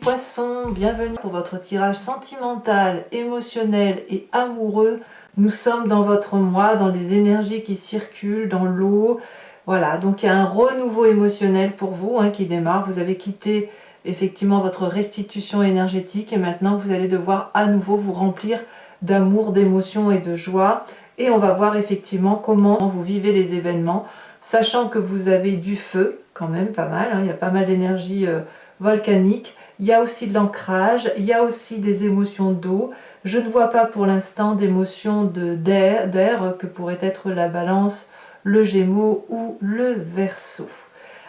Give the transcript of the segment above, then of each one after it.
Poissons, bienvenue pour votre tirage sentimental, émotionnel et amoureux. Nous sommes dans votre mois, dans les énergies qui circulent, dans l'eau. Voilà, donc il y a un renouveau émotionnel pour vous qui démarre. Vous avez quitté effectivement votre restitution énergétique et maintenant vous allez devoir à nouveau vous remplir d'amour, d'émotion et de joie. Et on va voir effectivement comment vous vivez les événements, sachant que vous avez du feu, quand même pas mal, il y a pas mal d'énergie volcanique. Il y a aussi de l'ancrage, il y a aussi des émotions d'eau. Je ne vois pas pour l'instant d'émotions d'air que pourrait être la Balance, le Gémeaux ou le Verseau.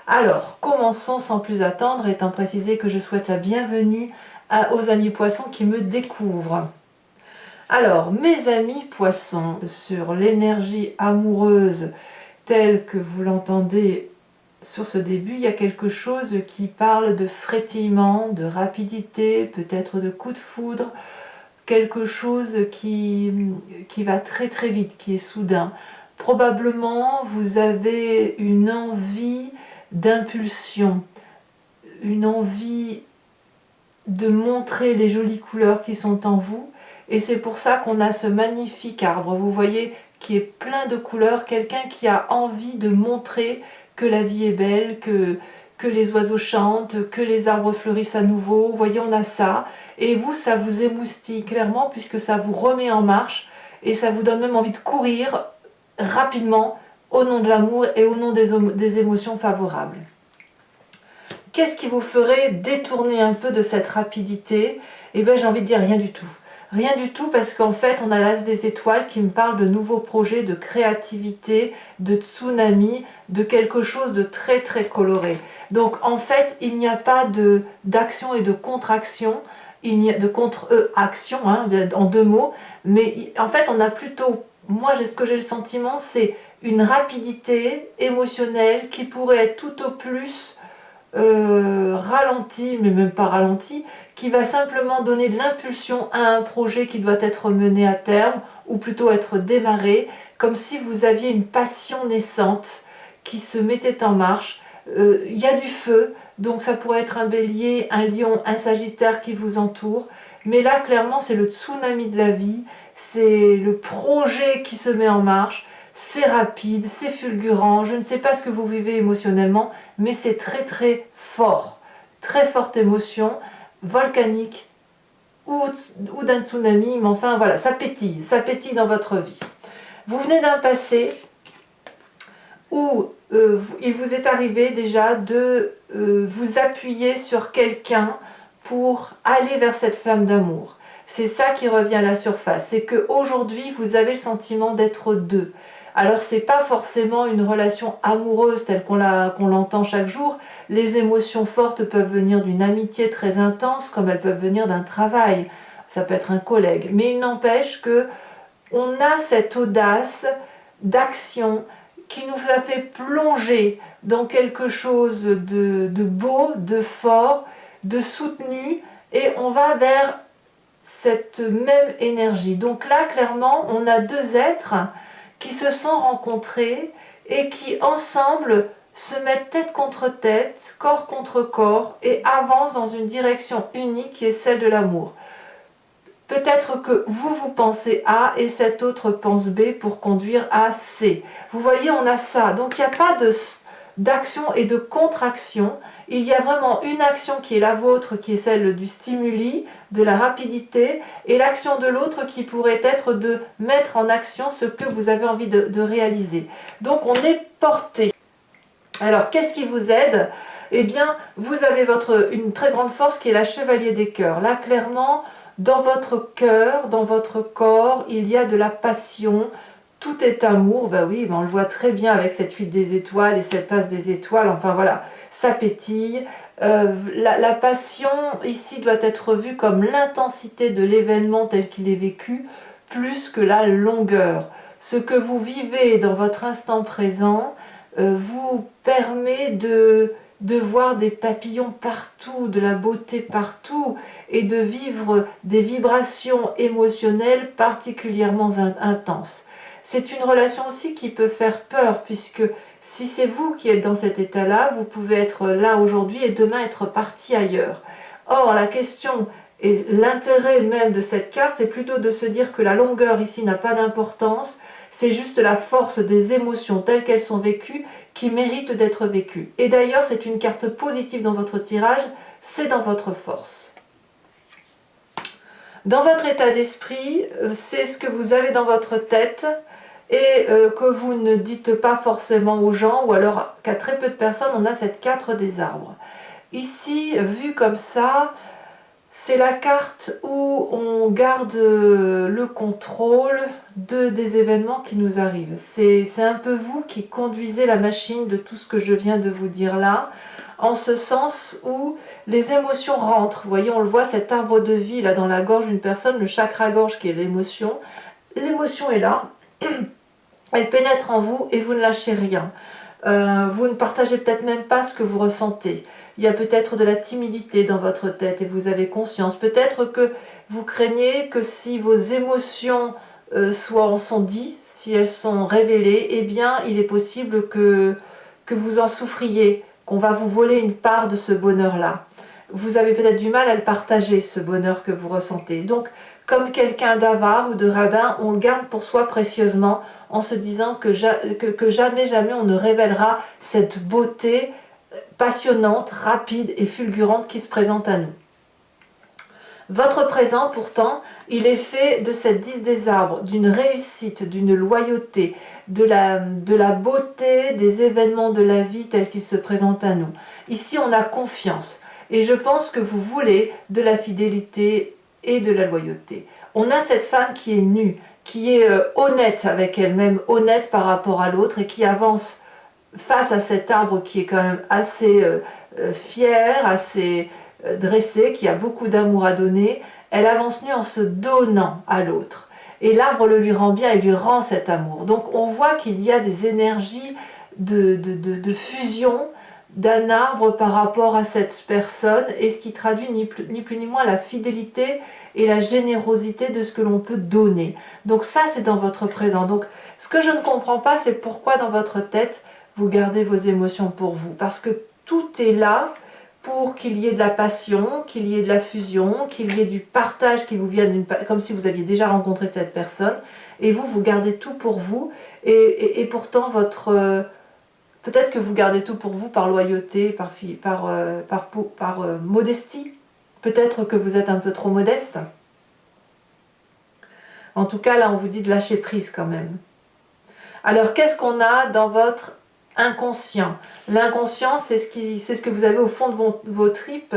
Alors, commençons sans plus attendre, étant précisé que je souhaite la bienvenue aux amis poissons qui me découvrent. Alors, mes amis poissons, sur l'énergie amoureuse telle que vous l'entendez sur ce début, il y a quelque chose qui parle de frétillement, de rapidité, peut-être de coup de foudre, quelque chose qui va très très vite, qui est soudain. Probablement, vous avez une envie d'impulsion, une envie de montrer les jolies couleurs qui sont en vous. Et c'est pour ça qu'on a ce magnifique arbre, vous voyez, qui est plein de couleurs, quelqu'un qui a envie de montrer que la vie est belle, que les oiseaux chantent, que les arbres fleurissent à nouveau. Vous voyez, on a ça. Et vous, ça vous émoustille clairement puisque ça vous remet en marche et ça vous donne même envie de courir rapidement au nom de l'amour et au nom des émotions favorables. Qu'est-ce qui vous ferait détourner un peu de cette rapidité? Eh bien, j'ai envie de dire rien du tout. Rien du tout parce qu'en fait, on a l'as des étoiles qui me parle de nouveaux projets, de créativité, de tsunami, de quelque chose de très très coloré. Donc en fait, il n'y a pas d'action et de contre-action, il n'y a de contre-action en deux mots, mais en fait, on a plutôt, moi ce que j'ai le sentiment, c'est une rapidité émotionnelle qui pourrait être tout au plus ralenti, mais même pas ralenti, qui va simplement donner de l'impulsion à un projet qui doit être mené à terme, ou plutôt être démarré, comme si vous aviez une passion naissante qui se mettait en marche. Il y a du feu, donc ça pourrait être un bélier, un lion, un sagittaire qui vous entoure, mais là clairement c'est le tsunami de la vie, c'est le projet qui se met en marche. C'est rapide, c'est fulgurant, je ne sais pas ce que vous vivez émotionnellement, mais c'est très très fort, très forte émotion, volcanique ou d'un tsunami, mais enfin voilà, ça pétille dans votre vie. Vous venez d'un passé où il vous est arrivé déjà de vous appuyer sur quelqu'un pour aller vers cette flamme d'amour. C'est ça qui revient à la surface, c'est qu'aujourd'hui vous avez le sentiment d'être deux. Alors c'est pas forcément une relation amoureuse telle qu'on l'entend chaque jour. Les émotions fortes peuvent venir d'une amitié très intense, comme elles peuvent venir d'un travail. Ça peut être un collègue. Mais il n'empêche que on a cette audace d'action qui nous a fait plonger dans quelque chose de beau, de fort, de soutenu, et on va vers cette même énergie. Donc là, clairement, on a deux êtres qui se sont rencontrés et qui ensemble se mettent tête contre tête, corps contre corps et avancent dans une direction unique qui est celle de l'amour. Peut-être que vous pensez A et cet autre pense B pour conduire à C. Vous voyez, on a ça. Donc il n'y a pas d'action et de contre-action. Il y a vraiment une action qui est la vôtre, qui est celle du stimuli, de la rapidité, et l'action de l'autre qui pourrait être de mettre en action ce que vous avez envie de réaliser. Donc on est porté. Alors qu'est-ce qui vous aide? Eh bien, vous avez une très grande force qui est la chevalier des cœurs. Là, clairement, dans votre cœur, dans votre corps, il y a de la passion. Tout est amour, ben oui, on le voit très bien avec cette huile des étoiles et cette as des étoiles, enfin voilà, ça pétille. La passion ici doit être vue comme l'intensité de l'événement tel qu'il est vécu, plus que la longueur. Ce que vous vivez dans votre instant présent vous permet de voir des papillons partout, de la beauté partout, et de vivre des vibrations émotionnelles particulièrement intenses. C'est une relation aussi qui peut faire peur, puisque si c'est vous qui êtes dans cet état-là, vous pouvez être là aujourd'hui et demain être parti ailleurs. Or, la question et l'intérêt même de cette carte, c'est plutôt de se dire que la longueur ici n'a pas d'importance, c'est juste la force des émotions telles qu'elles sont vécues qui méritent d'être vécues. Et d'ailleurs, c'est une carte positive dans votre tirage, c'est dans votre force. Dans votre état d'esprit, c'est ce que vous avez dans votre tête et que vous ne dites pas forcément aux gens, ou alors qu'à très peu de personnes, on a cette 4 des arbres. Ici, vu comme ça, c'est la carte où on garde le contrôle des événements qui nous arrivent. C'est un peu vous qui conduisez la machine de tout ce que je viens de vous dire là, en ce sens où les émotions rentrent. Vous voyez, on le voit, cet arbre de vie là dans la gorge d'une personne, le chakra-gorge qui est l'émotion. L'émotion est là, elle pénètre en vous et vous ne lâchez rien. Vous ne partagez peut-être même pas ce que vous ressentez. Il y a peut-être de la timidité dans votre tête et vous avez conscience. Peut-être que vous craignez que si vos émotions en sont dites, si elles sont révélées, eh bien il est possible que vous en souffriez, qu'on va vous voler une part de ce bonheur-là. Vous avez peut-être du mal à le partager, ce bonheur que vous ressentez. Donc, comme quelqu'un d'avare ou de radin, on le garde pour soi précieusement en se disant que jamais on ne révélera cette beauté passionnante, rapide et fulgurante qui se présente à nous. Votre présent, pourtant, il est fait de cette 10 des arbres, d'une réussite, d'une loyauté, de la beauté des événements de la vie tels qu'ils se présentent à nous. Ici, on a confiance. Et je pense que vous voulez de la fidélité et de la loyauté. On a cette femme qui est nue, qui est honnête avec elle-même, honnête par rapport à l'autre et qui avance face à cet arbre qui est quand même assez fier, assez dressé, qui a beaucoup d'amour à donner. Elle avance nue en se donnant à l'autre. Et l'arbre le lui rend bien et lui rend cet amour. Donc on voit qu'il y a des énergies de fusion d'un arbre par rapport à cette personne, et ce qui traduit ni plus ni moins la fidélité et la générosité de ce que l'on peut donner. Donc ça, c'est dans votre présent. Donc ce que je ne comprends pas, c'est pourquoi dans votre tête, vous gardez vos émotions pour vous. Parce que tout est là pour qu'il y ait de la passion, qu'il y ait de la fusion, qu'il y ait du partage qui vous vienne, comme si vous aviez déjà rencontré cette personne, et vous gardez tout pour vous, et pourtant peut-être que vous gardez tout pour vous par loyauté, par modestie, peut-être que vous êtes un peu trop modeste. En tout cas, là, on vous dit de lâcher prise quand même. Alors, qu'est-ce qu'on a dans votre inconscient? L'inconscient, c'est ce que vous avez au fond de vos tripes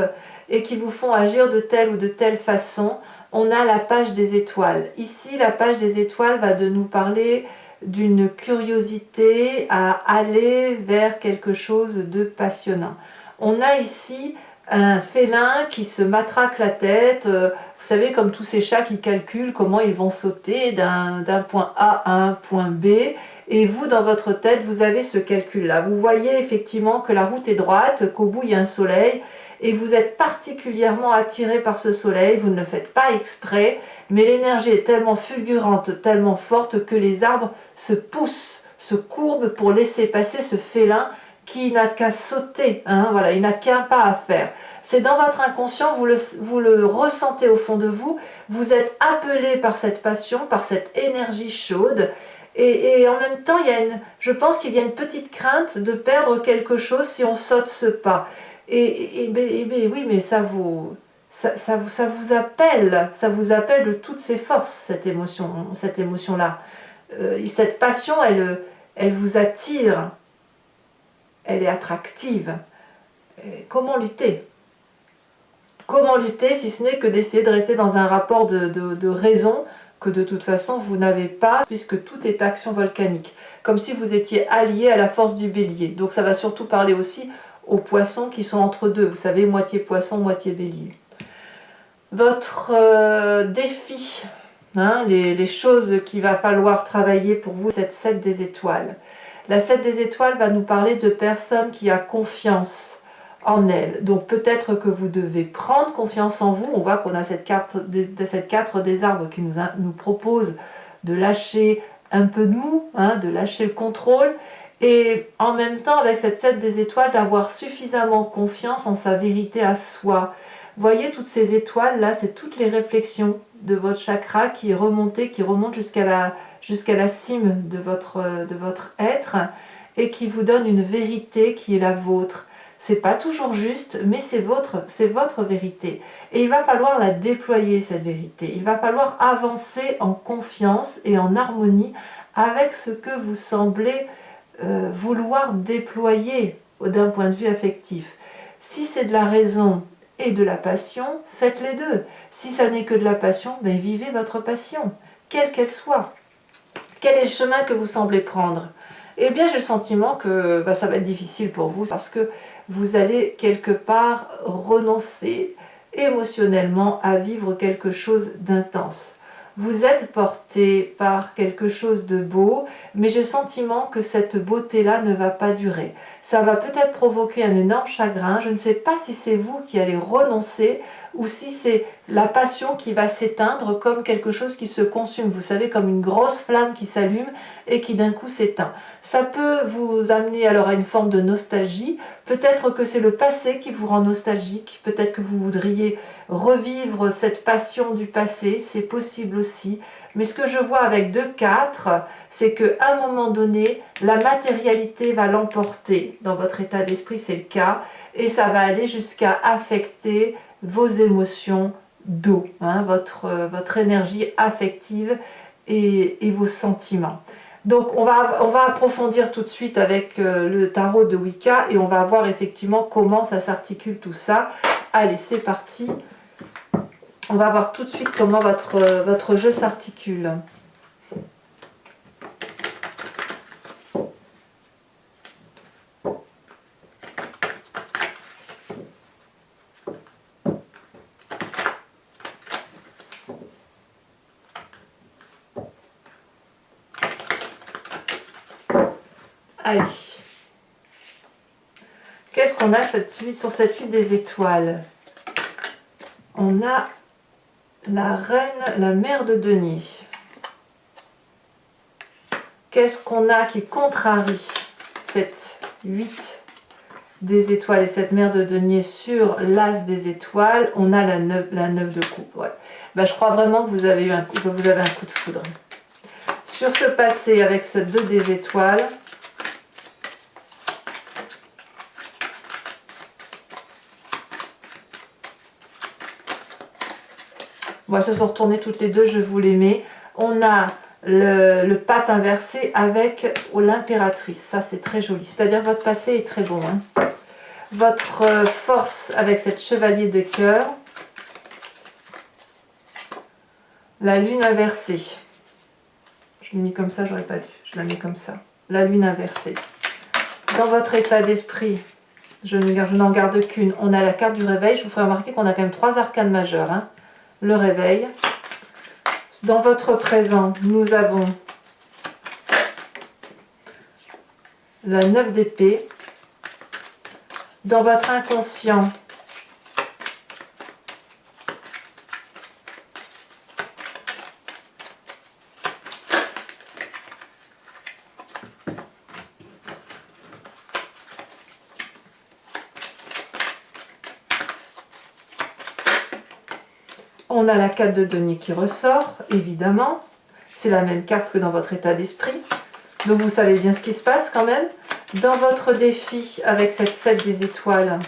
et qui vous font agir de telle ou de telle façon. On a la page des étoiles. Ici, la page des étoiles va de nous parler d'une curiosité à aller vers quelque chose de passionnant. On a ici un félin qui se matraque la tête, vous savez, comme tous ces chats qui calculent comment ils vont sauter d'un point A à un point B. Et vous, dans votre tête, vous avez ce calcul-là. Vous voyez effectivement que la route est droite, qu'au bout, il y a un soleil, et vous êtes particulièrement attiré par ce soleil. Vous ne le faites pas exprès, mais l'énergie est tellement fulgurante, tellement forte que les arbres se poussent, se courbent pour laisser passer ce félin qui n'a qu'à sauter. Voilà, il n'a qu'un pas à faire. C'est dans votre inconscient, vous le ressentez au fond de vous. Vous êtes appelé par cette passion, par cette énergie chaude. Et en même temps, je pense qu'il y a une petite crainte de perdre quelque chose si on saute ce pas. Oui, mais ça vous appelle de toutes ses forces, cette émotion-là. Cette passion, elle vous attire, elle est attractive. Comment lutter? Comment lutter si ce n'est que d'essayer de rester dans un rapport de raison que de toute façon vous n'avez pas, puisque tout est action volcanique, comme si vous étiez allié à la force du bélier. Donc ça va surtout parler aussi aux poissons qui sont entre deux, vous savez, moitié poisson, moitié bélier. Votre défi, les choses qu'il va falloir travailler pour vous, cette 7 des étoiles. La 7 des étoiles va nous parler de personnes qui ont confiance en elle. Donc peut-être que vous devez prendre confiance en vous. On voit qu'on a cette 4 des arbres qui nous propose de lâcher un peu de mou, de lâcher le contrôle, et en même temps avec cette 7 des étoiles d'avoir suffisamment confiance en sa vérité à soi. Voyez toutes ces étoiles là, c'est toutes les réflexions de votre chakra qui est remontée, qui remonte jusqu'à la cime de votre être et qui vous donne une vérité qui est la vôtre. C'est pas toujours juste, mais c'est votre vérité. Et il va falloir la déployer, cette vérité. Il va falloir avancer en confiance et en harmonie avec ce que vous semblez vouloir déployer d'un point de vue affectif. Si c'est de la raison et de la passion, faites les deux. Si ça n'est que de la passion, ben vivez votre passion, quelle qu'elle soit. Quel est le chemin que vous semblez prendre? Eh bien, j'ai le sentiment que ça va être difficile pour vous parce que vous allez quelque part renoncer émotionnellement à vivre quelque chose d'intense. Vous êtes porté par quelque chose de beau, mais j'ai le sentiment que cette beauté-là ne va pas durer. Ça va peut-être provoquer un énorme chagrin. Je ne sais pas si c'est vous qui allez renoncer ou si c'est la passion qui va s'éteindre comme quelque chose qui se consume. Vous savez, comme une grosse flamme qui s'allume et qui d'un coup s'éteint. Ça peut vous amener alors à une forme de nostalgie. Peut-être que c'est le passé qui vous rend nostalgique. Peut-être que vous voudriez revivre cette passion du passé. C'est possible aussi. Mais ce que je vois avec 2-4, c'est qu'à un moment donné, la matérialité va l'emporter. Dans votre état d'esprit, c'est le cas. Et ça va aller jusqu'à affecter vos émotions d'eau, votre énergie affective et vos sentiments. Donc on va approfondir tout de suite avec le tarot de Wicca et on va voir effectivement comment ça s'articule tout ça. Allez, c'est parti. On va voir tout de suite comment votre jeu s'articule. Allez. Qu'est-ce qu'on a sur cette huile des étoiles? On a la reine, la mère de denier. Qu'est-ce qu'on a qui contrarie cette 8 des étoiles et cette mère de denier sur l'as des étoiles? On a la 9 de coupe. Ouais. Je crois vraiment que vous avez un coup de foudre. Sur ce passé avec ce 2 des étoiles, elles se sont retournées toutes les deux, je vous les mets. On a le pape inversé avec l'impératrice. Ça, c'est très joli. C'est-à-dire que votre passé est très bon. Hein. Votre force avec cette chevalier de cœur. La lune inversée. Je l'ai mis comme ça, j'aurais pas dû. Je la mets comme ça. La lune inversée. Dans votre état d'esprit, je n'en garde qu'une. On a la carte du réveil. Je vous ferai remarquer qu'on a quand même 3 arcanes majeures. Hein. Le réveil. Dans votre présent, nous avons la 9 d'épée. Dans votre inconscient, on a la 4 de denier qui ressort, évidemment. C'est la même carte que dans votre état d'esprit. Donc vous savez bien ce qui se passe quand même. Dans votre défi avec cette 7 des étoiles,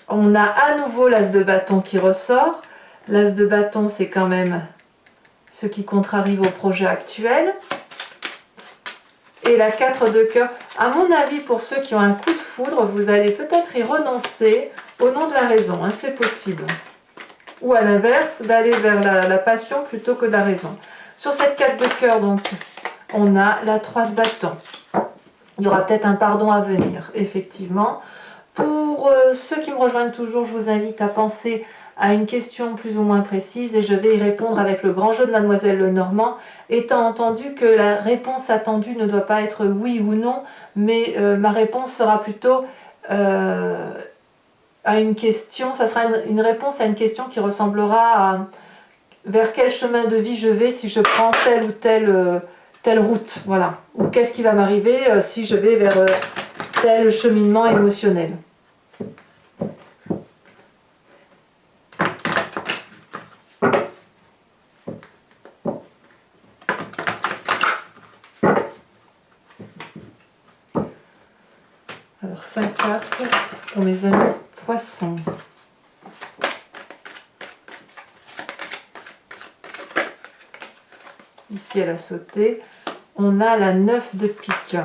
on a à nouveau l'as de bâton qui ressort. L'as de bâton, c'est quand même ce qui contrarie vos projets actuels. Et la 4 de cœur. À mon avis, pour ceux qui ont un coup de foudre, vous allez peut-être y renoncer au nom de la raison. Hein, c'est possible. Ou à l'inverse, d'aller vers la passion plutôt que de la raison. Sur cette 4 de cœur, donc, on a la 3 de bâton. Il y aura peut-être un pardon à venir, effectivement. Pour ceux qui me rejoignent toujours, je vous invite à penser à une question plus ou moins précise et je vais y répondre avec le grand jeu de Mademoiselle Lenormand, étant entendu que la réponse attendue ne doit pas être oui ou non, mais ma réponse sera plutôt à une question, ça sera une réponse à une question qui ressemblera à vers quel chemin de vie je vais si je prends telle ou telle route, voilà. Ou qu'est-ce qui va m'arriver si je vais vers tel cheminement émotionnel. Alors 5 cartes pour mes amis poissons. Ici elle a sauté. On a la 9 de pique.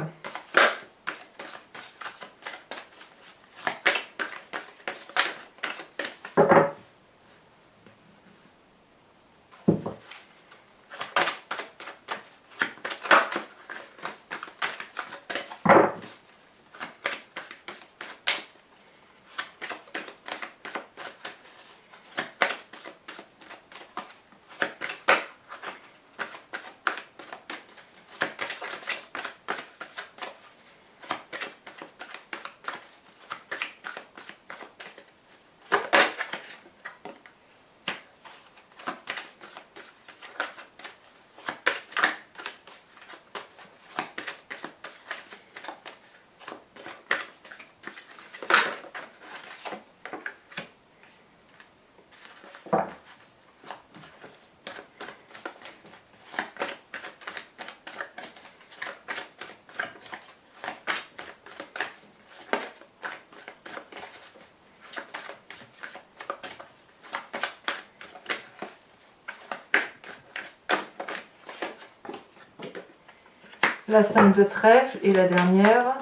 La 5 de trèfle et la dernière.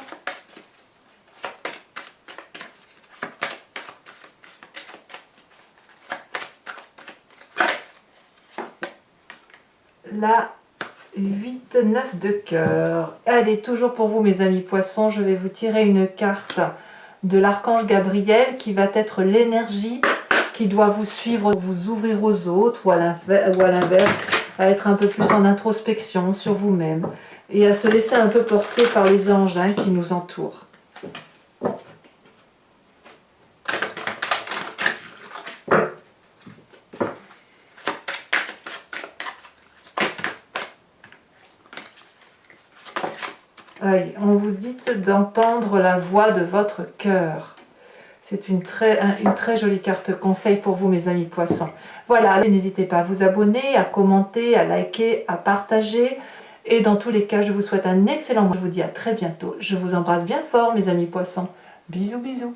La 8-9 de cœur. Allez, toujours pour vous mes amis poissons, je vais vous tirer une carte de l'archange Gabriel qui va être l'énergie qui doit vous suivre, vous ouvrir aux autres ou à l'inverse, à être un peu plus en introspection sur vous-même et à se laisser un peu porter par les anges qui nous entourent. On vous dit d'entendre la voix de votre cœur. C'est une très jolie carte conseil pour vous mes amis poissons. Voilà, n'hésitez pas à vous abonner, à commenter, à liker, à partager. Et dans tous les cas, je vous souhaite un excellent mois. Je vous dis à très bientôt. Je vous embrasse bien fort mes amis poissons. Bisous bisous.